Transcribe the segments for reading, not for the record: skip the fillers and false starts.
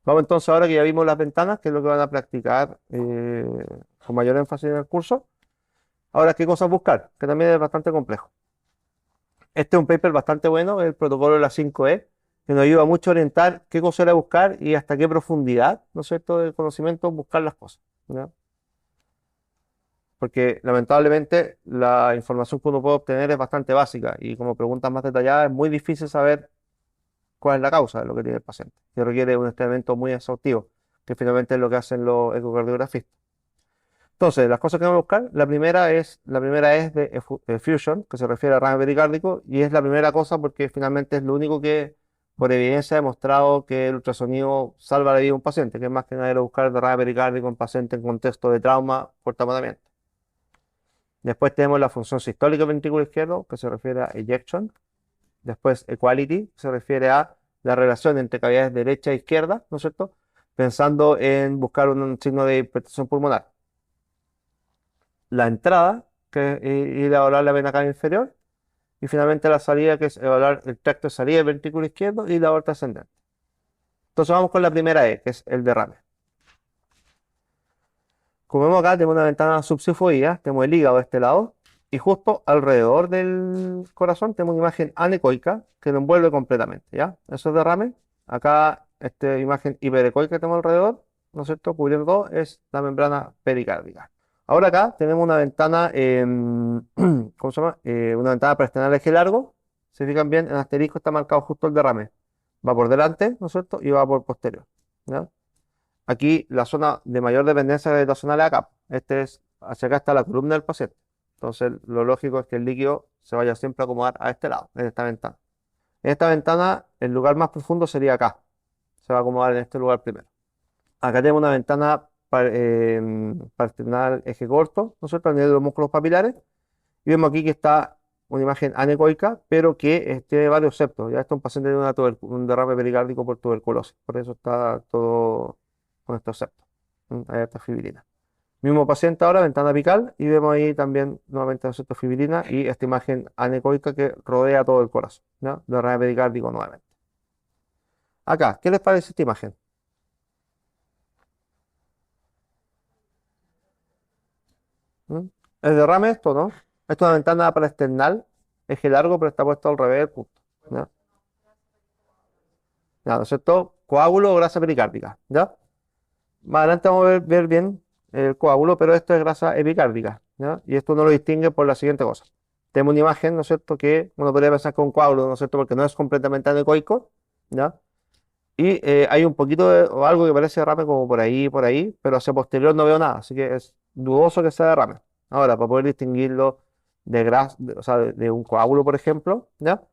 Vamos entonces ahora que ya vimos las ventanas, que es lo que van a practicar con mayor énfasis en el curso. Ahora, ¿qué cosas buscar? Que también es bastante complejo. Este es un paper bastante bueno, el protocolo de la 5E, que nos ayuda mucho a orientar qué cosa era buscar y hasta qué profundidad, ¿no es cierto?, del conocimiento buscar las cosas, ¿ya? Porque lamentablemente la información que uno puede obtener es bastante básica y como preguntas más detalladas es muy difícil saber cuál es la causa de lo que tiene el paciente, que requiere un estudiamiento muy exhaustivo, que finalmente es lo que hacen los ecocardiografistas. Entonces, las cosas que vamos a buscar, la primera es de effusion, que se refiere a derrame pericárdico, y es la primera cosa porque finalmente es lo único que, por evidencia, ha demostrado que el ultrasonido salva la vida de un paciente, que es más que nada ir a buscar derrame pericárdico en paciente en contexto de trauma por taponamiento. Después tenemos la función sistólica del ventrículo izquierdo, que se refiere a ejection. Después, equality, que se refiere a la relación entre cavidades derecha e izquierda, ¿no es cierto? Pensando en buscar un signo de hipertensión pulmonar. La entrada, que es ir a evaluar la vena cava inferior, y finalmente la salida, que es evaluar el tracto de salida del ventrículo izquierdo y la aorta ascendente. Entonces vamos con la primera E, que es el derrame. Como vemos acá, tenemos una ventana subsifoidea, tenemos el hígado de este lado, y justo alrededor del corazón tenemos una imagen anecoica que lo envuelve completamente, ¿ya? Eso es derrame. Acá, esta imagen hiperecoica que tenemos alrededor, ¿no es cierto? Cubriendo todo, es la membrana pericárdica. Ahora acá tenemos una ventana, ¿cómo se llama? Una ventana peristernal eje largo. Se fijan bien, en asterisco está marcado justo el derrame. Va por delante, ¿no es cierto? Y va por posterior, ¿ya? Aquí la zona de mayor dependencia gravitacional es acá. Hacia acá está la columna del paciente. Entonces lo lógico es que el líquido se vaya siempre a acomodar a este lado, en esta ventana. En esta ventana, el lugar más profundo sería acá. Se va a acomodar en este lugar primero. Acá tenemos una ventana paresternal eje corto, ¿no es cierto?, al nivel de los músculos papilares. Y vemos aquí que está una imagen anecoica, pero que tiene varios septos. Ya está un paciente de un derrame pericárdico por tuberculosis. Por eso está todo con estos septos. Hay esta fibrina. Mismo paciente ahora, ventana apical, y vemos ahí también nuevamente los septos fibrina y esta imagen anecoica que rodea todo el corazón, ¿no? Derrame pericárdico nuevamente. Acá, ¿qué les parece esta imagen? ¿Mm? ¿El derrame esto, no? Esto es una ventana parasternal, eje largo, pero está puesto al revés del punto. ¿Ya? ¿Ya? ¿No es cierto? Coágulo o grasa pericárdica. ¿Ya? Más adelante vamos a ver bien el coágulo, pero esto es grasa epicárdica. ¿Ya? Y esto uno lo distingue por la siguiente cosa. Tenemos una imagen, ¿no es cierto?, que uno podría pensar que un coágulo, ¿no es cierto?, porque no es completamente anecoico. ¿Ya? Y hay un poquito o algo que parece derrame como por ahí, pero hacia posterior no veo nada, así que es dudoso que sea derrame. Ahora, para poder distinguirlo o sea, de un coágulo, por ejemplo, ¿ya?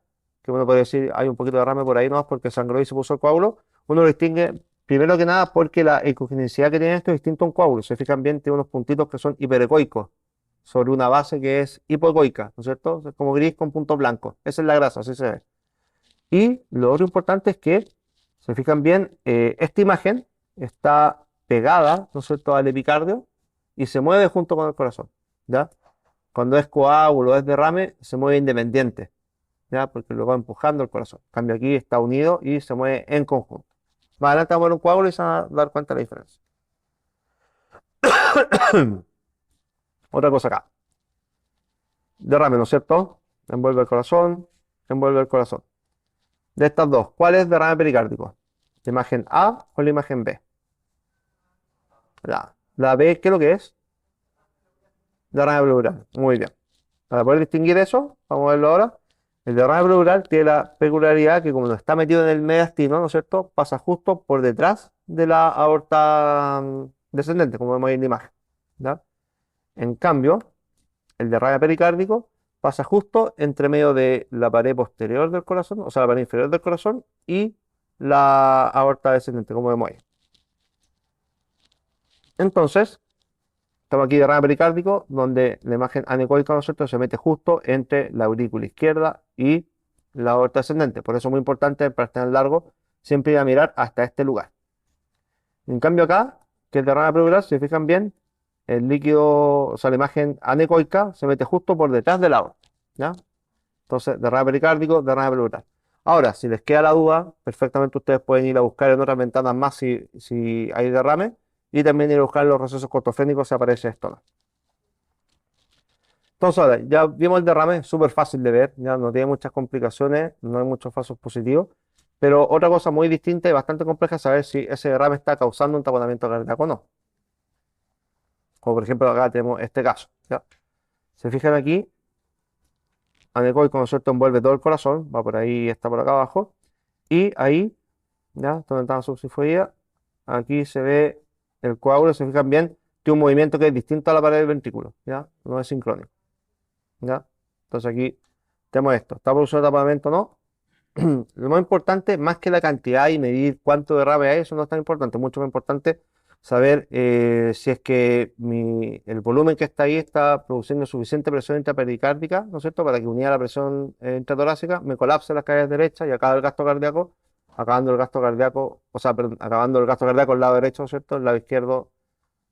Que uno puede decir, hay un poquito de derrame por ahí nomás porque sangró y se puso el coágulo, uno lo distingue primero que nada porque la ecogenicidad que tiene esto es distinto a un coágulo. Se fijan bien, tiene unos puntitos que son hiperecoicos sobre una base que es hipoecoica, ¿no es cierto? Es como gris con puntos blancos. Esa es la grasa, así se ve. Y lo otro importante es que, se fijan bien, esta imagen está pegada, ¿no es cierto?, al epicardio y se mueve junto con el corazón, ¿ya? Cuando es coágulo, es derrame, se mueve independiente, ¿ya? Porque lo va empujando el corazón. En cambio aquí está unido y se mueve en conjunto. Más adelante vamos a ver un coágulo y se van a dar cuenta de la diferencia. Otra cosa acá. Derrame, ¿no es cierto? Envuelve el corazón, envuelve el corazón. De estas dos, ¿cuál es derrame pericárdico? ¿La imagen A o la imagen B? La B, ¿qué es lo que es? Derrame pleural. Muy bien. Para poder distinguir eso, vamos a verlo ahora. El derrame pleural tiene la peculiaridad que como no está metido en el mediastino, ¿no es cierto?, pasa justo por detrás de la aorta descendente, como vemos ahí en la imagen. ¿Ya? En cambio, el derrame pericárdico pasa justo entre medio de la pared posterior del corazón, o sea, la pared inferior del corazón y la aorta descendente, como vemos ahí. Entonces, estamos aquí de derrame pericárdico, donde la imagen anecoica, ¿no es cierto?, se mete justo entre la aurícula izquierda y la aorta ascendente. Por eso es muy importante para estar en largo, siempre ir a mirar hasta este lugar. En cambio acá, que es derrame pleural, si se fijan bien, el líquido, o sea, la imagen anecoica se mete justo por detrás de la aorta, ¿ya? Entonces, derrame pericárdico, derrame pleural. Ahora, si les queda la duda, perfectamente ustedes pueden ir a buscar en otras ventanas más si hay derrame y también ir a buscar los recesos cortofrénicos si aparece esto, ¿no? Entonces, ahora, ya vimos el derrame, es súper fácil de ver, ya no tiene muchas complicaciones, no hay muchos falsos positivos, pero otra cosa muy distinta y bastante compleja es saber si ese derrame está causando un taponamiento cardíaco o no. Como por ejemplo acá tenemos este caso, ¿ya? Se fijan aquí, anecoico, ¿no es cierto?, envuelve todo el corazón, va por ahí, está por acá abajo, y ahí, ¿ya? Donde está la subsifoidea, aquí se ve el coágulo, se fijan bien, tiene un movimiento que es distinto a la pared del ventrículo, ¿ya? No es sincrónico, ¿ya? Entonces aquí tenemos esto, ¿está produciendo taponamiento o no? Lo más importante, más que la cantidad y medir cuánto derrame hay, eso no es tan importante, mucho más importante saber si es que el volumen que está ahí está produciendo suficiente presión intrapericárdica, ¿no es cierto?, para que unida a la presión intratorácica me colapse las cavidades derechas y acabe el gasto cardíaco, acabando el gasto cardíaco, o sea, perdón, acabando el gasto cardíaco el lado derecho, ¿no es cierto?, el lado izquierdo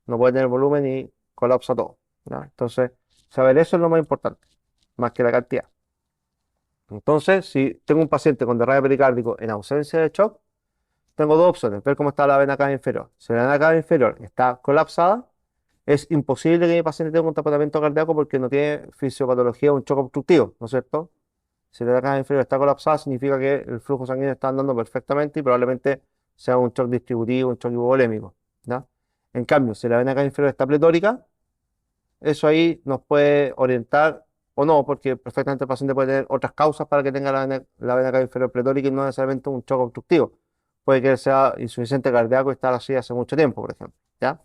no puede tener volumen y colapsa todo, ¿ya? Entonces, saber eso es lo más importante, más que la cantidad. Entonces, si tengo un paciente con derrame pericárdico en ausencia de shock, tengo dos opciones, ver cómo está la vena cava inferior. Si la vena cava inferior está colapsada, es imposible que mi paciente tenga un taponamiento cardíaco porque no tiene fisiopatología o un shock obstructivo, ¿no es cierto? Si la vena cava inferior está colapsada, significa que el flujo sanguíneo está andando perfectamente y probablemente sea un shock distributivo, un shock hipovolémico, ¿ya? En cambio, si la vena cava inferior está pletórica, eso ahí nos puede orientar o no, porque perfectamente el paciente puede tener otras causas para que tenga la vena cava inferior pletórica y no necesariamente un shock obstructivo. Puede que sea insuficiente cardíaco y estar así hace mucho tiempo, por ejemplo, ¿ya?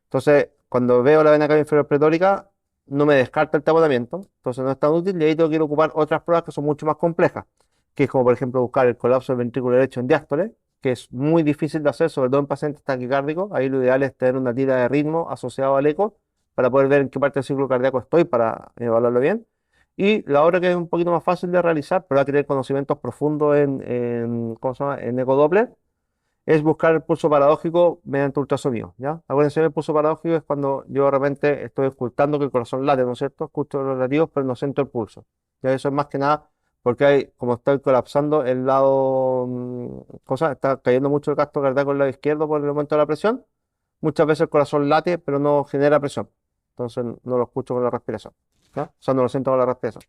Entonces, cuando veo la vena cava inferior pletórica, no me descarta el taponamiento, entonces no es tan útil y ahí tengo que ir a ocupar otras pruebas que son mucho más complejas, que es como por ejemplo buscar el colapso del ventrículo derecho en diástole, que es muy difícil de hacer, sobre todo en pacientes taquicárdicos. Ahí lo ideal es tener una tira de ritmo asociado al eco para poder ver en qué parte del ciclo cardíaco estoy para evaluarlo bien. Y la otra que es un poquito más fácil de realizar, pero hay que tener conocimientos profundos ¿cómo se llama?, en ecodoppler, es buscar el pulso paradójico mediante ultrasonido, ¿ya? Acuérdense, el pulso paradójico es cuando yo de repente estoy ocultando que el corazón late, ¿no es cierto? Escucho los latidos, pero no siento el pulso. Ya eso es más que nada porque como estoy colapsando el lado, cosa, está cayendo mucho el gasto cardíaco en el lado izquierdo por el aumento de la presión. Muchas veces el corazón late, pero no genera presión. Entonces no lo escucho con la respiración, ¿ya? O sea, no lo siento con la respiración.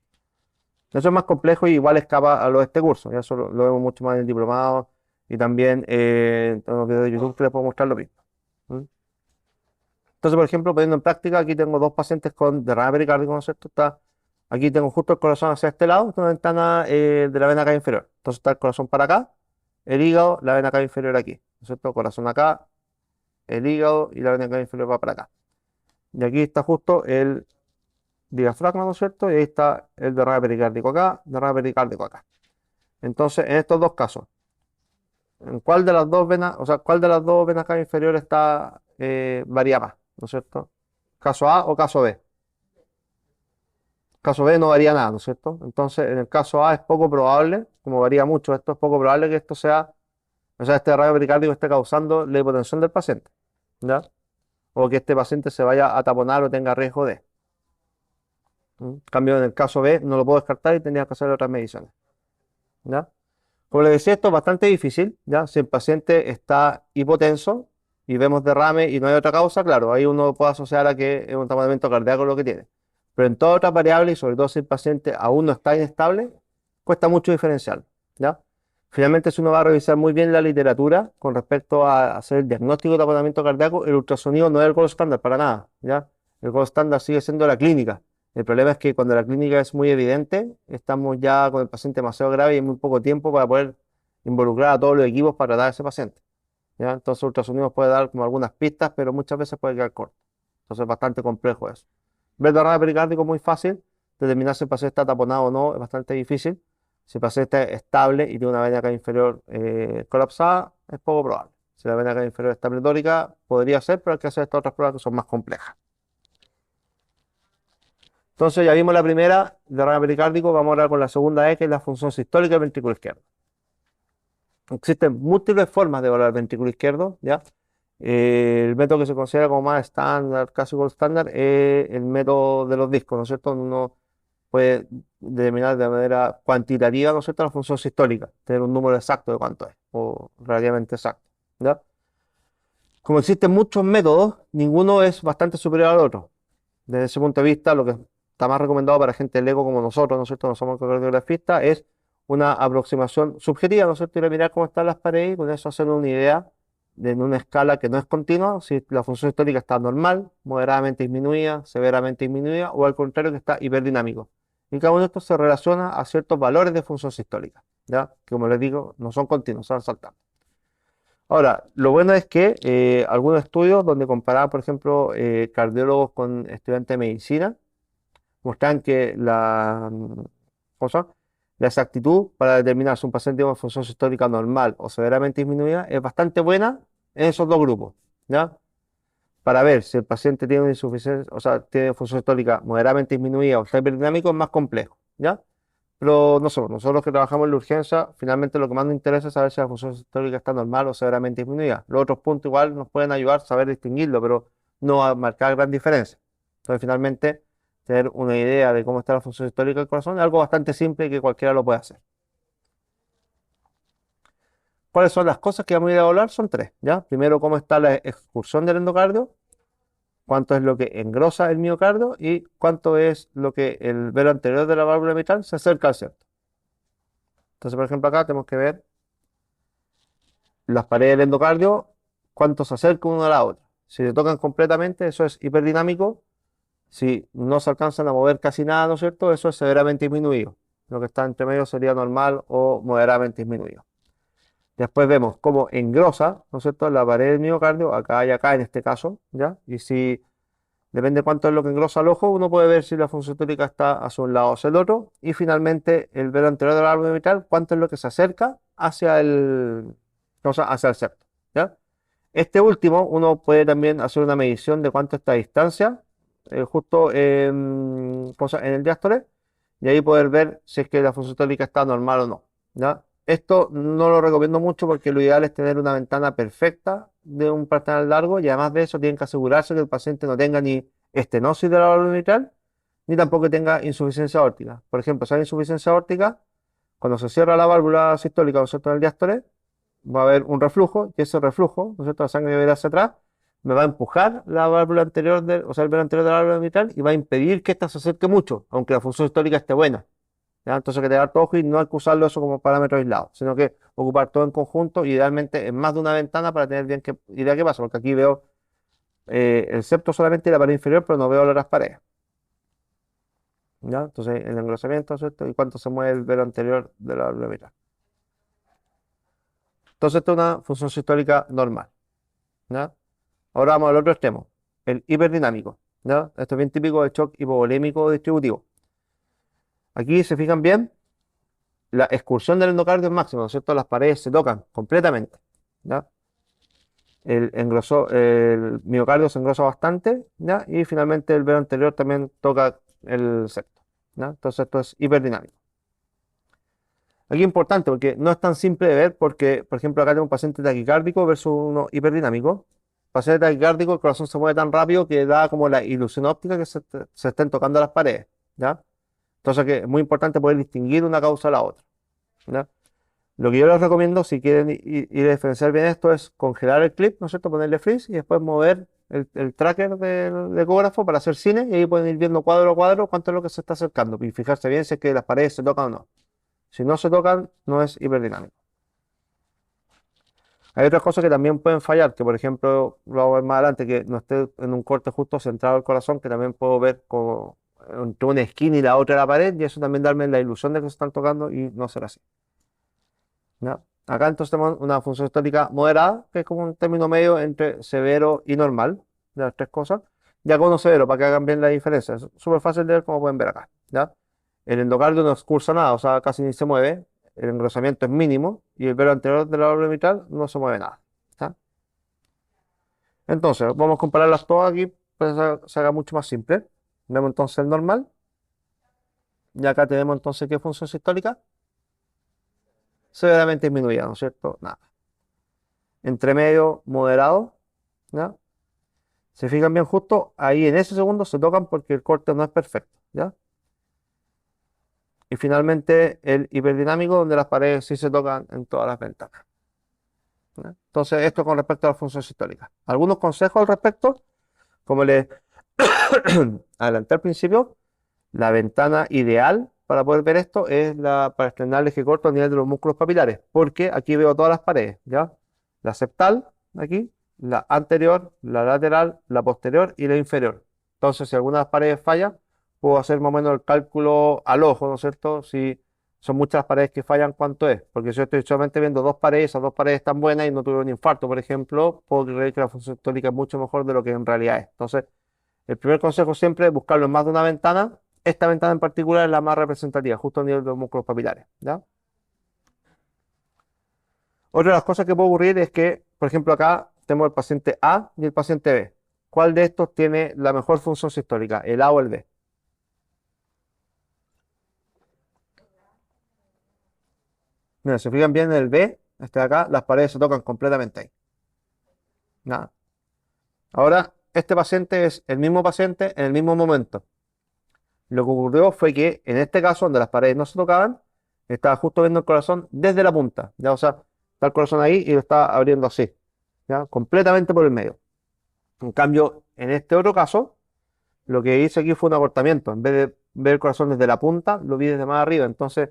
Eso es más complejo y igual escapa a lo de este curso. Ya eso lo vemos mucho más en el diplomado y también en los videos de YouTube que les puedo mostrar lo mismo. ¿Mm? Entonces, por ejemplo, poniendo en práctica, aquí tengo dos pacientes con derrame pericárdico, ¿no es cierto? Aquí tengo justo el corazón hacia este lado, esta es una ventana de la vena cava inferior. Entonces está el corazón para acá, el hígado, la vena cava inferior aquí, ¿no es cierto? Corazón acá, el hígado y la vena cava inferior va para acá. Y aquí está justo el diafragma, ¿no es cierto? Y ahí está el derrame pericárdico acá, derrame pericárdico acá. Entonces, en estos dos casos, ¿en cuál de las dos venas, o sea, cuál de las dos venas cava inferiores está varía más, ¿no es cierto? ¿Caso A o caso B? Caso B no varía nada, ¿no es cierto? Entonces, en el caso A es poco probable, como varía mucho esto, es poco probable que esto sea, o sea, este radio pericárdico esté causando la hipotensión del paciente, ¿ya? O que este paciente se vaya a taponar o tenga riesgo de. En cambio, en el caso B no lo puedo descartar y tendría que hacer otras mediciones, ¿ya? Como les decía, esto es bastante difícil, ¿ya? Si el paciente está hipotenso y vemos derrame y no hay otra causa, claro, ahí uno puede asociar a que es un taponamiento cardíaco lo que tiene. Pero en todas otras variables, y sobre todo si el paciente aún no está inestable, cuesta mucho diferencial, ¿ya? Finalmente, si uno va a revisar muy bien la literatura con respecto a hacer el diagnóstico de taponamiento cardíaco, el ultrasonido no es el gold estándar para nada, ¿ya? El gold estándar sigue siendo la clínica. El problema es que cuando la clínica es muy evidente, estamos ya con el paciente demasiado grave y hay muy poco tiempo para poder involucrar a todos los equipos para tratar a ese paciente, ¿ya? Entonces, el ultrasonido nos puede dar como algunas pistas, pero muchas veces puede quedar corto. Entonces, es bastante complejo eso. Ver derrame pericárdico es muy fácil, determinar si el paciente está taponado o no es bastante difícil. Si el paciente está estable y tiene una vena cava inferior colapsada, es poco probable. Si la vena cava inferior está pletórica, podría ser, pero hay que hacer estas otras pruebas que son más complejas. Entonces ya vimos la primera, derrame pericárdico, vamos ahora con la segunda E, que es la función sistólica del ventrículo izquierdo. Existen múltiples formas de evaluar el ventrículo izquierdo, ¿ya? El método que se considera como más estándar, casi gold estándar, es el método de los discos, ¿no es cierto? puede determinar de manera cuantitativa, ¿no es cierto?, la función sistólica, tener un número exacto de cuánto es, o relativamente exacto, ¿ya? Como existen muchos métodos, ninguno es bastante superior al otro. Desde ese punto de vista, lo que está más recomendado para gente del ego como nosotros, ¿no es cierto?, no somos cardiografistas, es una aproximación subjetiva, ¿no es cierto?, ir a mirar cómo están las paredes y con eso hacer una idea en una escala que no es continua, si la función histórica está normal, moderadamente disminuida, severamente disminuida, o al contrario que está hiperdinámico. Y cada uno de estos se relaciona a ciertos valores de función sistólica, ¿ya? Que como les digo, no son continuos, son saltantes. Ahora, lo bueno es que algunos estudios donde comparaban, por ejemplo, cardiólogos con estudiantes de medicina, muestran que ¿cómo se llama? La exactitud para determinar si un paciente tiene una función sistólica normal o severamente disminuida es bastante buena en esos dos grupos, ¿ya? Para ver si el paciente tiene una insuficiencia, o sea, tiene función sistólica moderadamente disminuida o está hiperdinámico es más complejo, ¿ya? Pero nosotros que trabajamos en la urgencia, finalmente lo que más nos interesa es saber si la función sistólica está normal o severamente disminuida. Los otros puntos igual nos pueden ayudar a saber distinguirlo, pero no a marcar gran diferencia. Entonces, finalmente, tener una idea de cómo está la función sistólica del corazón es algo bastante simple y que cualquiera lo puede hacer. ¿Cuáles son las cosas que vamos a ir a hablar? Son tres, ¿ya? Primero, cómo está la excursión del endocardio, cuánto es lo que engrosa el miocardio y cuánto es lo que el velo anterior de la válvula mitral se acerca al septo. Entonces, por ejemplo, acá tenemos que ver las paredes del endocardio, cuánto se acerca uno a la otra. Si se tocan completamente, eso es hiperdinámico. Si no se alcanzan a mover casi nada, ¿no es cierto? Eso es severamente disminuido. Lo que está entre medio sería normal o moderadamente disminuido. Después vemos cómo engrosa, ¿no es cierto?, la pared del miocardio, acá y acá en este caso, ¿ya? Y si depende cuánto es lo que engrosa el ojo, uno puede ver si la función tórica está hacia un lado o hacia el otro. Y finalmente, el velo anterior del árbol mitral, cuánto es lo que se acerca hacia hacia el septo, ¿ya? Este último, uno puede también hacer una medición de cuánto está a distancia, justo en el diástole, y ahí poder ver si es que la función tórica está normal o no, ¿ya? Esto no lo recomiendo mucho porque lo ideal es tener una ventana perfecta de un pastral largo y además de eso tienen que asegurarse que el paciente no tenga ni estenosis de la válvula mitral ni tampoco tenga insuficiencia aórtica. Por ejemplo, si hay insuficiencia aórtica, cuando se cierra la válvula sistólica, ¿no es cierto?, del diástole, va a haber un reflujo y ese reflujo, ¿no es cierto?, la sangre va a ir hacia atrás, me va a empujar la válvula anterior, o sea, el velo anterior de la válvula mitral y va a impedir que ésta se acerque mucho, aunque la función sistólica esté buena. ¿Ya? Entonces hay que tener harto ojo y no hay que usarlo eso como parámetro aislado, sino que ocupar todo en conjunto, idealmente en más de una ventana para tener bien idea qué pasa, porque aquí veo el septo solamente y la pared inferior, pero no veo las paredes. ¿Ya? Entonces el engrosamiento, ¿cierto? Y cuánto se mueve el velo anterior de la válvula mitral. Entonces esta es una función sistólica normal. ¿Ya? Ahora vamos al otro extremo, el hiperdinámico. ¿Ya? Esto es bien típico del shock hipovolémico distributivo. Aquí se fijan bien, la excursión del endocardio es máxima, ¿no es cierto? Las paredes se tocan completamente, ¿ya? El miocardio se engrosa bastante, ¿ya? Y finalmente el velo anterior también toca el septo, ¿ya? Entonces esto es hiperdinámico. Aquí es importante porque no es tan simple de ver porque, por ejemplo, acá tengo un paciente taquicárdico versus uno hiperdinámico. Paciente taquicárdico, el corazón se mueve tan rápido que da como la ilusión óptica que se estén tocando las paredes, ¿ya? Entonces que es muy importante poder distinguir una causa de la otra, ¿ya? Lo que yo les recomiendo, si quieren ir a diferenciar bien esto, es congelar el clip, ¿no es cierto? Ponerle freeze y después mover el tracker del ecógrafo para hacer cine y ahí pueden ir viendo cuadro a cuadro cuánto es lo que se está acercando y fijarse bien si es que las paredes se tocan o no. Si no se tocan, no es hiperdinámico. Hay otras cosas que también pueden fallar, que por ejemplo, lo vamos a ver más adelante, que no esté en un corte justo centrado al corazón, que también puedo ver como entre una esquina y la otra de la pared y eso también darme la ilusión de que se están tocando y no será así. ¿Ya? Acá entonces tenemos una función histórica moderada, que es como un término medio entre severo y normal, de las tres cosas. Ya con uno severo, para que hagan bien la diferencia. Es súper fácil de ver, como pueden ver acá. ¿Ya? El endocardio no excursa nada, o sea, casi ni se mueve. El engrosamiento es mínimo y el velo anterior de la válvula mitral no se mueve nada. ¿Ya? Entonces, vamos a compararlas todas aquí para que se haga mucho más simple. Vemos entonces el normal. Y acá tenemos entonces qué función sistólica. Severamente disminuida, ¿no es cierto? Nada. Entre medio, moderado, ¿ya? Se fijan bien justo, ahí en ese segundo se tocan porque el corte no es perfecto, ¿ya? Y finalmente el hiperdinámico, donde las paredes sí se tocan en todas las ventanas. ¿Ya? Entonces, esto con respecto a la función sistólica. Algunos consejos al respecto, como les adelanté al principio, la ventana ideal para poder ver esto es la para estrenar el eje corto a nivel de los músculos papilares, porque aquí veo todas las paredes, ¿ya? La septal, aquí, la anterior, la lateral, la posterior y la inferior. Entonces, si alguna de las paredes falla, puedo hacer más o menos el cálculo al ojo, ¿no es cierto? Si son muchas las paredes que fallan, ¿cuánto es? Porque si yo estoy solamente viendo dos paredes, esas dos paredes están buenas y no tuve un infarto, por ejemplo, puedo creer que la función histórica es mucho mejor de lo que en realidad es. Entonces, el primer consejo siempre es buscarlo en más de una ventana. Esta ventana en particular es la más representativa, justo a nivel de los músculos papilares, ¿ya? Otra de las cosas que puede ocurrir es que, por ejemplo, acá tenemos el paciente A y el paciente B. ¿Cuál de estos tiene la mejor función sistólica, el A o el B? Mira, si se fijan bien en el B, este de acá, las paredes se tocan completamente ahí. Nada. Ahora, este paciente es el mismo paciente en el mismo momento. Lo que ocurrió fue que en este caso, donde las paredes no se tocaban, estaba justo viendo el corazón desde la punta, ¿ya? O sea, está el corazón ahí y lo está abriendo así, ¿ya? Completamente por el medio. En cambio, en este otro caso, lo que hice aquí fue un acortamiento. En vez de ver el corazón desde la punta, lo vi desde más arriba. Entonces,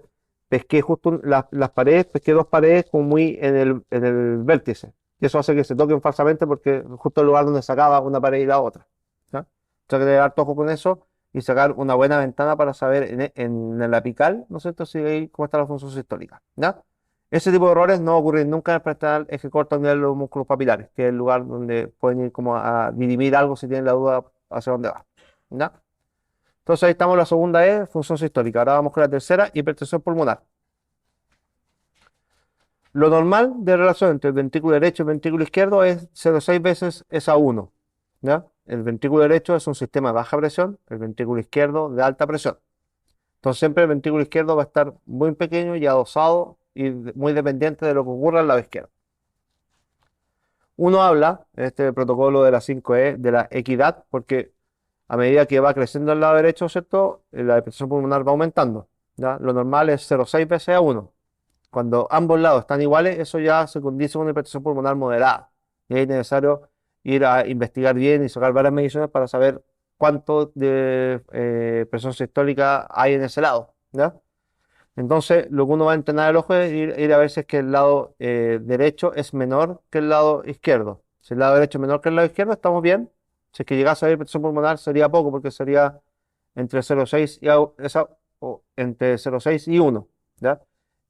pesqué justo las paredes, pesqué dos paredes como muy en el vértice. Y eso hace que se toquen falsamente porque justo el lugar donde sacaba una pared y la otra, ¿ya? Tengo que tener harto ojo con eso y sacar una buena ventana para saber en el apical, ¿no es cierto?, si ahí cómo está la función sistólica, ¿ya? Ese tipo de errores no ocurren nunca en el prestar eje corto a nivel de los músculos papilares, que es el lugar donde pueden ir como a dirimir algo si tienen la duda hacia dónde va, ¿ya? Entonces ahí estamos, la segunda es función sistólica. Ahora vamos con la tercera, hipertensión pulmonar. Lo normal de relación entre el ventrículo derecho y el ventrículo izquierdo es 0,6 veces esa 1, ¿ya? El ventrículo derecho es un sistema de baja presión, el ventrículo izquierdo de alta presión. Entonces siempre el ventrículo izquierdo va a estar muy pequeño y adosado y muy dependiente de lo que ocurra al lado izquierdo. Uno habla, en este protocolo de la 5E, de la equidad, porque a medida que va creciendo el lado derecho, ¿cierto? La hipertensión pulmonar va aumentando, ¿ya? Lo normal es 0,6 veces a 1. Cuando ambos lados están iguales, eso ya se condice con una hipertensión pulmonar moderada. Y ahí es necesario ir a investigar bien y sacar varias mediciones para saber cuánto de presión sistólica hay en ese lado, ¿ya? Entonces, lo que uno va a entrenar el ojo es ir a ver si es que el lado derecho es menor que el lado izquierdo. Si el lado derecho es menor que el lado izquierdo, estamos bien. Si es que llegase a haber hipertensión pulmonar, sería poco, porque sería entre 0,6 o entre 0,6 y 1, ¿ya?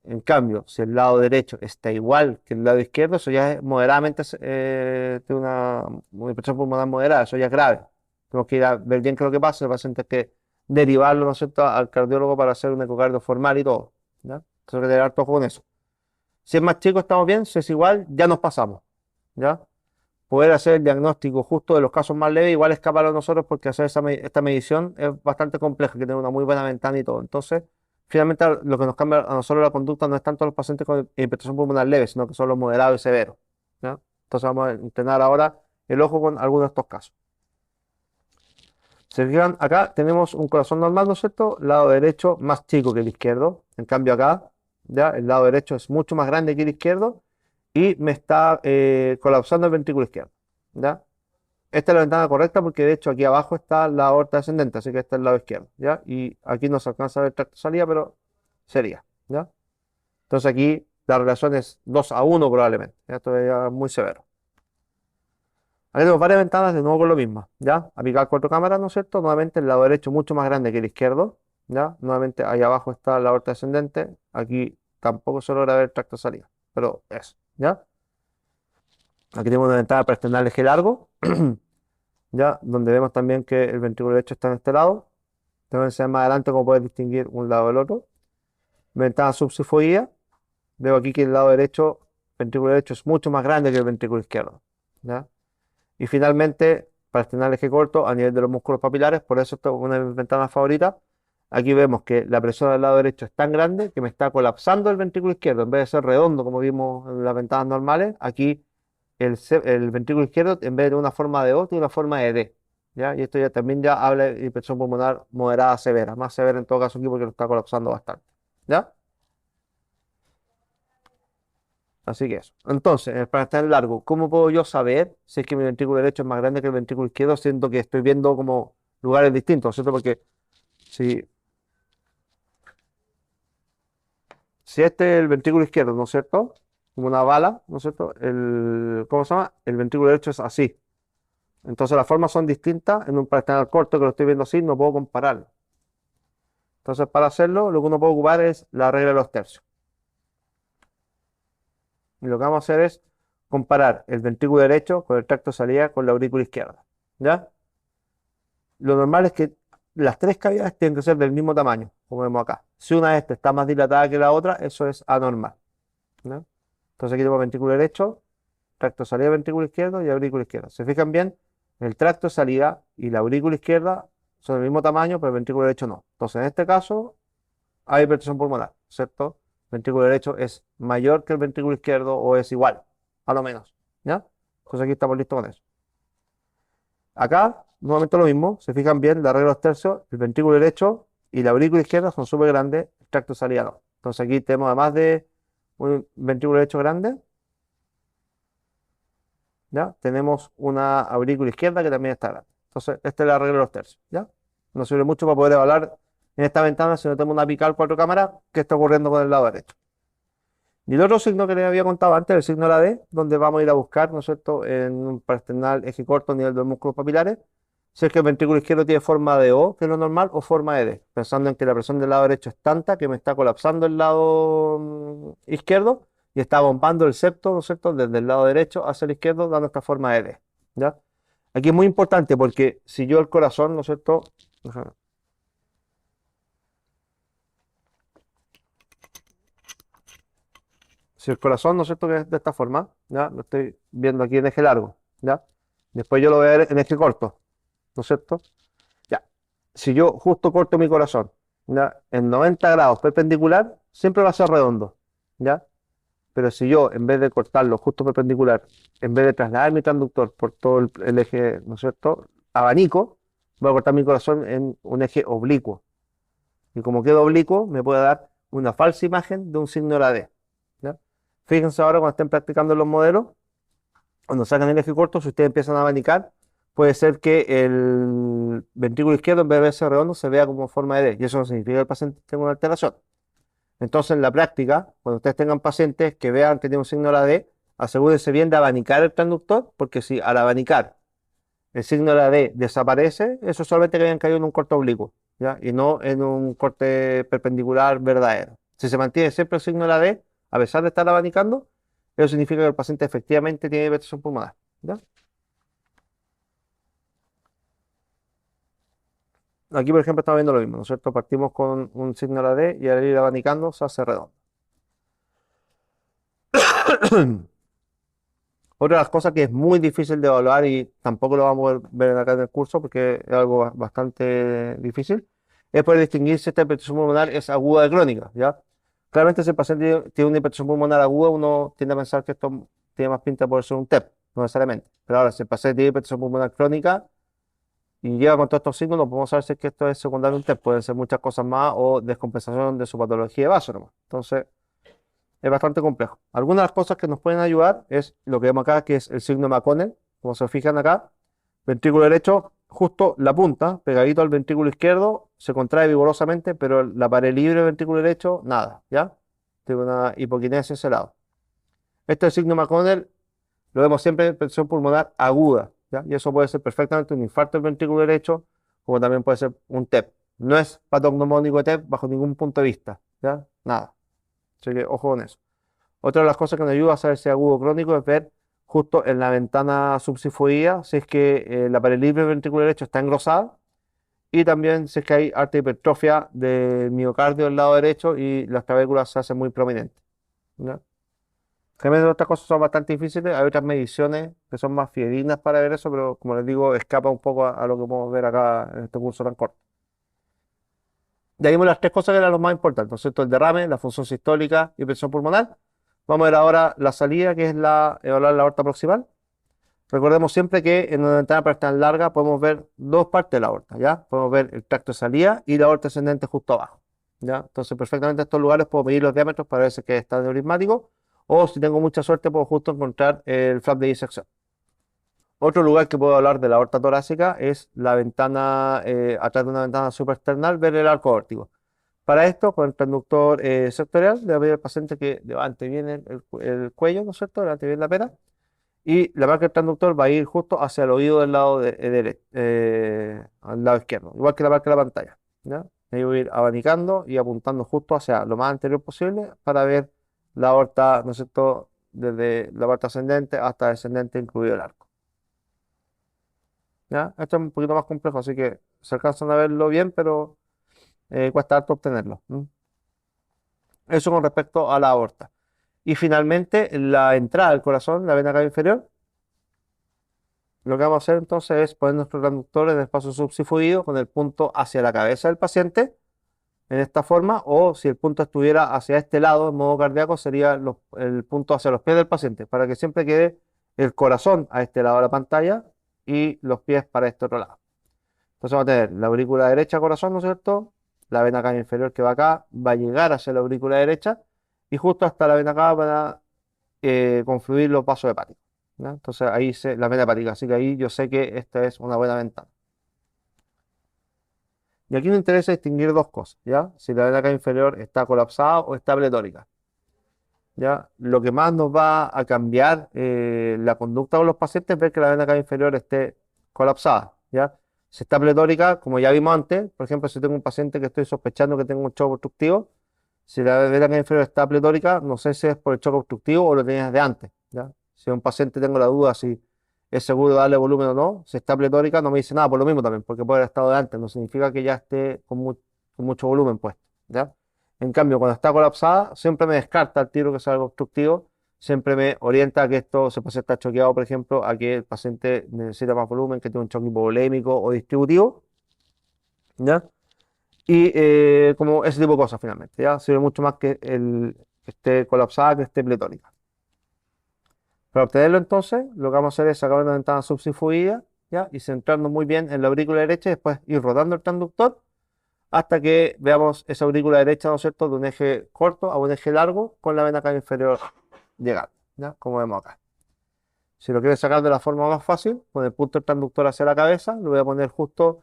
En cambio, si el lado derecho está igual que el lado izquierdo, eso ya es moderadamente de una hipertensión pulmonar moderada, eso ya es grave. Tenemos que ir a ver bien qué es lo que pasa. El paciente hay que derivarlo, ¿no es cierto?, al cardiólogo para hacer un ecocardio formal y todo, ¿ya? Entonces hay que tener harto ojo con eso. Si es más chico, estamos bien. Si es igual, ya nos pasamos, ¿ya? Poder hacer el diagnóstico justo de los casos más leves, igual escapar a nosotros porque hacer esta medición es bastante compleja, hay que tener una muy buena ventana y todo. Entonces, finalmente lo que nos cambia a nosotros la conducta no es tanto los pacientes con hipertensión pulmonar leve, sino que son los moderados y severos, ¿ya? Entonces vamos a entrenar ahora el ojo con algunos de estos casos. Se fijan, acá tenemos un corazón normal, ¿no es cierto? Lado derecho más chico que el izquierdo. En cambio acá, ya, el lado derecho es mucho más grande que el izquierdo y me está colapsando el ventrículo izquierdo, ¿ya? Esta es la ventana correcta porque de hecho aquí abajo está la aorta descendente, así que este es el lado izquierdo, ¿ya? Y aquí no se alcanza a ver tracto de salida, pero sería, ¿ya? Entonces aquí la relación es 2-1 probablemente, ¿ya? Esto es ya muy severo. Aquí tenemos varias ventanas de nuevo con lo mismo, ¿ya? Apical cuatro cámaras, ¿no es cierto? Nuevamente el lado derecho mucho más grande que el izquierdo, ¿ya? Nuevamente ahí abajo está la aorta descendente, aquí tampoco se logra ver tracto de salida, pero eso, ¿ya? Aquí tenemos una ventana para extender el eje largo, ¿ya? Donde vemos también que el ventrículo derecho está en este lado. Tenemos que más adelante como poder distinguir un lado del otro. Ventana subsifoidea. Veo aquí que el lado derecho, ventrículo derecho es mucho más grande que el ventrículo izquierdo, ¿ya? Y finalmente, para estrenar el eje corto a nivel de los músculos papilares, por eso esta es una de mis ventanas favoritas. Aquí vemos que la presión del lado derecho es tan grande que me está colapsando el ventrículo izquierdo. En vez de ser redondo como vimos en las ventanas normales, aquí el ventrículo izquierdo, en vez de una forma de O, tiene una forma de D, ¿ya? Y esto ya también ya habla de hipertensión pulmonar moderada severa, más severa en todo caso aquí porque lo está colapsando bastante, ¿ya? Así que eso. Entonces, en el plan tan largo, ¿cómo puedo yo saber si es que mi ventrículo derecho es más grande que el ventrículo izquierdo, siendo que estoy viendo como lugares distintos, ¿cierto? Porque si, si este es el ventrículo izquierdo, ¿no es cierto? Como una bala, ¿no es cierto? ¿Cómo se llama? El ventrículo derecho es así. Entonces las formas son distintas. En un plan corto que lo estoy viendo así, no puedo compararlo. Entonces, para hacerlo, lo que uno puede ocupar es la regla de los tercios. Y lo que vamos a hacer es comparar el ventrículo derecho con el tracto de salida con la aurícula izquierda. ¿Ya? Lo normal es que las tres cavidades tienen que ser del mismo tamaño, como vemos acá. Si una de estas está más dilatada que la otra, eso es anormal. ¿Ya? Entonces aquí tenemos ventrículo derecho, tracto de salida ventrículo izquierdo y aurícula izquierda. ¿Se fijan bien? El tracto de salida y la aurícula izquierda son del mismo tamaño, pero el ventrículo derecho no. Entonces en este caso hay hipertensión pulmonar, ¿cierto? El ventrículo derecho es mayor que el ventrículo izquierdo o es igual, a lo menos. ¿Ya? Entonces aquí estamos listos con eso. Acá, nuevamente lo mismo, se fijan bien, la regla de los tercios, el ventrículo derecho y la aurícula izquierda son súper grandes, el tracto de salida no. Entonces aquí tenemos además de un ventrículo derecho grande, ¿ya? Tenemos una aurícula izquierda que también está grande. Entonces, esta es la regla de los tercios, ¿ya? Nos sirve mucho para poder evaluar en esta ventana, si no tenemos una apical 4 cámaras, qué está ocurriendo con el lado derecho. Y el otro signo que les había contado antes, el signo de la D, donde vamos a ir a buscar, ¿no es cierto?, en un parasternal eje corto a nivel de los músculos papilares, si es que el ventrículo izquierdo tiene forma de O, que es lo normal, o forma de D, pensando en que la presión del lado derecho es tanta que me está colapsando el lado izquierdo y está bombando el septo, ¿no es cierto?, desde el lado derecho hacia el izquierdo, dando esta forma de D, ¿ya? Aquí es muy importante porque si yo el corazón, ¿no es cierto? Ajá. Si el corazón, ¿no es cierto?, que es de esta forma, ¿ya? Lo estoy viendo aquí en eje largo, ¿ya? Después yo lo voy a ver en eje corto, ¿no es cierto? Ya. Si yo justo corto mi corazón, ¿ya? En 90 grados perpendicular, siempre va a ser redondo, ¿ya? Pero si yo, en vez de cortarlo justo perpendicular, en vez de trasladar mi transductor por todo el eje, ¿no es cierto?, abanico, voy a cortar mi corazón en un eje oblicuo. Y como queda oblicuo, me puede dar una falsa imagen de un signo de la D, ¿ya? Fíjense ahora cuando estén practicando los modelos, cuando sacan el eje corto, si ustedes empiezan a abanicar, puede ser que el ventrículo izquierdo, en vez de verse redondo, se vea como forma de D. Y eso no significa que el paciente tenga una alteración. Entonces, en la práctica, cuando ustedes tengan pacientes que vean que tiene un signo de la D, asegúrense bien de abanicar el transductor, porque si al abanicar el signo de la D desaparece, eso solamente que hayan caído en un corte oblicuo, ¿ya? Y no en un corte perpendicular verdadero. Si se mantiene siempre el signo de la D, a pesar de estar abanicando, eso significa que el paciente efectivamente tiene hipertensión pulmonar, ¿ya? Aquí, por ejemplo, estamos viendo lo mismo, ¿no es cierto? Partimos con un signo de la D y al ir abanicando se hace redondo. Otra de las cosas que es muy difícil de evaluar y tampoco lo vamos a ver acá en el curso porque es algo bastante difícil, es poder distinguir si esta hipertensión pulmonar es aguda o crónica, ¿ya? Claramente si el paciente tiene una hipertensión pulmonar aguda, uno tiende a pensar que esto tiene más pinta por ser un TEP, no necesariamente. Pero ahora, si el paciente tiene hipertensión pulmonar crónica y llega con todos estos signos, no podemos saber si es que esto es secundario a un TEP. Pueden ser muchas cosas más o descompensación de su patología de vaso nomás. Entonces, es bastante complejo. Algunas de las cosas que nos pueden ayudar es lo que vemos acá, que es el signo de McConnell. Como se fijan acá, ventrículo derecho, justo la punta, pegadito al ventrículo izquierdo, se contrae vigorosamente, pero la pared libre del ventrículo derecho, nada, ¿ya? Tiene una hipoquinesia en ese lado. Este es el signo de McConnell, lo vemos siempre en presión pulmonar aguda, ¿ya? Y eso puede ser perfectamente un infarto del ventrículo derecho, como también puede ser un TEP. No es patognomónico de TEP bajo ningún punto de vista, ¿ya? Nada. Así que ojo con eso. Otra de las cosas que nos ayuda a saber si es agudo o crónico es ver justo en la ventana subsifoidea si es que la pared libre del ventrículo derecho está engrosada y también si es que hay alta hipertrofia del miocardio del lado derecho y las clavículas se hacen muy prominentes, ¿ya? Generalmente estas cosas son bastante difíciles, hay otras mediciones que son más fidedignas para ver eso, pero como les digo, escapa un poco a lo que podemos ver acá en este curso tan corto. Ya vimos las tres cosas que eran lo más importantes, ¿no es cierto? El derrame, la función sistólica y presión pulmonar. Vamos a ver ahora la salida, que es evaluar la aorta proximal. Recordemos siempre que en una ventana tan larga podemos ver dos partes de la aorta, ¿ya? Podemos ver el tracto de salida y la aorta ascendente justo abajo, ¿ya? Entonces, perfectamente en estos lugares puedo medir los diámetros para ver si es que está neurismático, o si tengo mucha suerte puedo justo encontrar el flap de disección. Otro lugar que puedo hablar de la aorta torácica es la ventana, atrás de una ventana supraesternal, ver el arco aórtico. Para esto, con el transductor sectorial, le voy a pedir al paciente que levante bien el cuello, ¿no es cierto? Levante bien la pera. Y la marca del transductor va a ir justo hacia el oído del lado al lado izquierdo, igual que la marca de la pantalla, ¿ya? Ahí voy a ir abanicando y apuntando justo hacia lo más anterior posible para ver la aorta, ¿no es cierto? Desde la parte ascendente hasta descendente, incluido el arco. ¿Ya? Esto es un poquito más complejo, así que se alcanzan a verlo bien, pero cuesta harto obtenerlo. Eso con respecto a la aorta. Y finalmente, la entrada al corazón, la vena cava inferior. Lo que vamos a hacer entonces es poner nuestro transductor en el espacio subsifoideo con el punto hacia la cabeza del paciente, en esta forma, o si el punto estuviera hacia este lado, en modo cardíaco, sería el punto hacia los pies del paciente, para que siempre quede el corazón a este lado de la pantalla y los pies para este otro lado. Entonces vamos a tener la aurícula derecha, corazón, ¿no es cierto? La vena cava inferior que va acá va a llegar hacia la aurícula derecha y justo hasta la vena cava van a confluir los vasos hepáticos, ¿ya? Entonces ahí la vena hepática, así que ahí yo sé que esta es una buena ventana. Y aquí nos interesa distinguir dos cosas, ¿ya? Si la vena cava inferior está colapsada o está pletórica, ¿ya? Lo que más nos va a cambiar la conducta con los pacientes es ver que la vena cava inferior esté colapsada, ¿ya? Si está pletórica, como ya vimos antes, por ejemplo, si tengo un paciente que estoy sospechando que tengo un shock obstructivo, si la vena cava inferior está pletórica, no sé si es por el shock obstructivo o lo tenías de antes, ¿ya? Si un paciente tengo la duda si es seguro darle volumen o no, si está pletórica no me dice nada por lo mismo también, porque puede haber estado de antes, no significa que ya esté con mucho volumen puesto, ¿ya? En cambio, cuando está colapsada, siempre me descarta el tiro que sea algo obstructivo, siempre me orienta a que esto se puede estar choqueado, por ejemplo, a que el paciente necesita más volumen, que tiene un choque hipovolémico o distributivo, ¿ya? Y como ese tipo de cosas finalmente, ¿ya? Sirve mucho más que esté colapsada que esté pletórica. Para obtenerlo entonces, lo que vamos a hacer es sacar una ventana subsinfluida, ¿ya? Y centrarnos muy bien en la aurícula derecha y después ir rodando el transductor hasta que veamos esa aurícula derecha, ¿no es cierto?, de un eje corto a un eje largo con la vena cava inferior llegando, ¿ya? Como vemos acá. Si lo quieres sacar de la forma más fácil, con el punto del transductor hacia la cabeza, lo voy a poner justo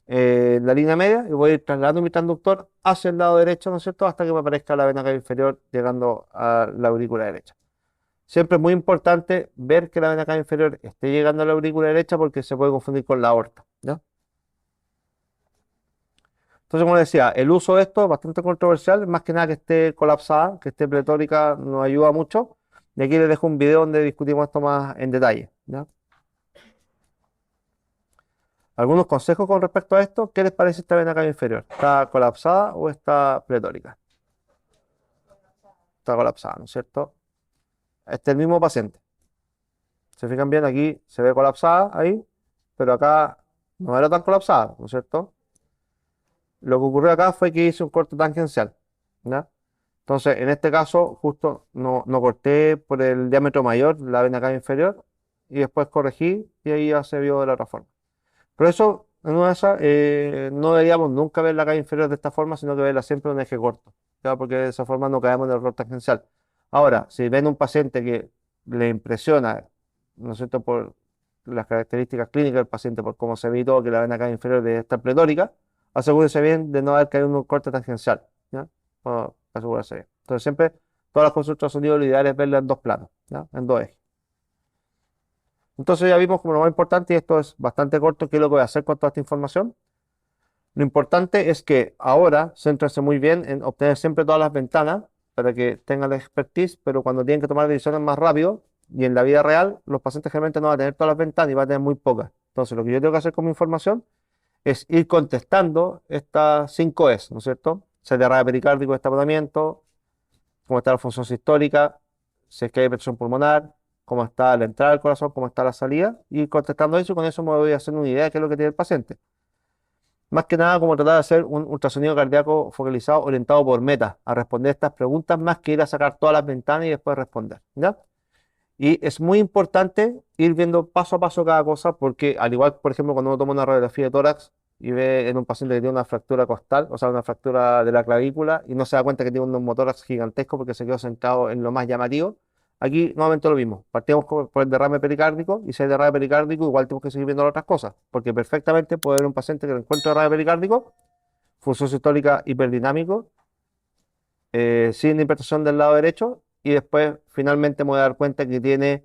en la línea media y voy a ir trasladando mi transductor hacia el lado derecho, ¿no es cierto?, hasta que me aparezca la vena cava inferior llegando a la aurícula derecha. Siempre es muy importante ver que la vena cava inferior esté llegando a la aurícula derecha porque se puede confundir con la aorta, ¿ya? Entonces, como decía, el uso de esto es bastante controversial, más que nada que esté colapsada, que esté pletórica, nos ayuda mucho. Y aquí les dejo un video donde discutimos esto más en detalle, ¿ya? Algunos consejos con respecto a esto. ¿Qué les parece esta vena cava inferior? ¿Está colapsada o está pletórica? Está colapsada, ¿no es cierto? Este es el mismo paciente. Se fijan bien, aquí se ve colapsada ahí, pero acá no era tan colapsada, ¿no es cierto? Lo que ocurrió acá fue que hice un corte tangencial, ¿ya? Entonces, en este caso, justo no corté por el diámetro mayor la vena cava inferior y después corregí y ahí ya se vio de la otra forma. Pero eso, en una de esas, no deberíamos nunca ver la cava inferior de esta forma, sino que verla siempre en un eje corto, ¿ya? Porque de esa forma no caemos en el error tangencial. Ahora, si ven un paciente que le impresiona, ¿no es cierto?, por las características clínicas del paciente, por cómo se ve y todo, que la vena cava inferior debe estar pletórica, asegúrese bien de no haber caído en un corte tangencial, ¿ya? Para asegurarse bien. Entonces, siempre, todas las consultas de sonido, lo ideal es verlas en dos planos, ¿ya? En dos ejes. Entonces, ya vimos como lo más importante, y esto es bastante corto, qué es lo que voy a hacer con toda esta información. Lo importante es que ahora céntrense muy bien en obtener siempre todas las ventanas para que tengan la expertise, pero cuando tienen que tomar decisiones más rápido y en la vida real, los pacientes generalmente no van a tener todas las ventanas y van a tener muy pocas. Entonces, lo que yo tengo que hacer con mi información es ir contestando estas 5 Es, ¿no es cierto? Si hay derrame pericárdico, destapamiento, cómo está la función sistólica, si es que hay presión pulmonar, cómo está la entrada del corazón, cómo está la salida, y contestando eso, y con eso me voy a hacer una idea de qué es lo que tiene el paciente. Más que nada, como tratar de hacer un ultrasonido cardíaco focalizado, orientado por meta, a responder estas preguntas, más que ir a sacar todas las ventanas y después responder, ¿ya? Y es muy importante ir viendo paso a paso cada cosa porque al igual, por ejemplo, cuando uno toma una radiografía de tórax y ve en un paciente que tiene una fractura costal, o sea, una fractura de la clavícula y no se da cuenta que tiene un neumotórax gigantesco porque se quedó sentado en lo más llamativo, aquí nuevamente lo mismo. Partimos por el derrame pericárdico y si hay derrame pericárdico igual tenemos que seguir viendo las otras cosas porque perfectamente puede haber un paciente que encuentre derrame pericárdico, función sistólica hiperdinámico, sin hipertensión del lado derecho y después finalmente me voy a dar cuenta que tiene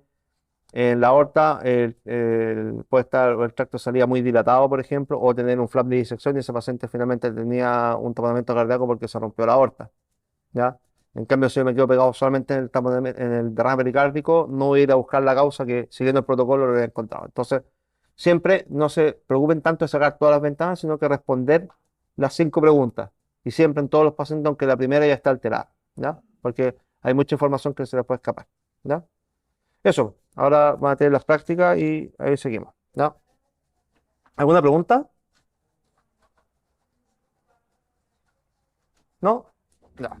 en la aorta puede estar el tracto de salida muy dilatado, por ejemplo, o tener un flap de disección y ese paciente finalmente tenía un taponamiento cardíaco porque se rompió la aorta, ¿ya? En cambio, si yo me quedo pegado solamente en en el derrame pericárdico, no voy a ir a buscar la causa que siguiendo el protocolo lo he encontrado. Entonces, siempre no se preocupen tanto de sacar todas las ventanas, sino que responder las 5 preguntas. Y siempre en todos los pacientes, aunque la primera ya está alterada, ¿ya? Porque hay mucha información que se les puede escapar, ¿ya? Eso, ahora van a tener las prácticas y ahí seguimos, ¿ya? ¿Alguna pregunta? ¿No? Ya.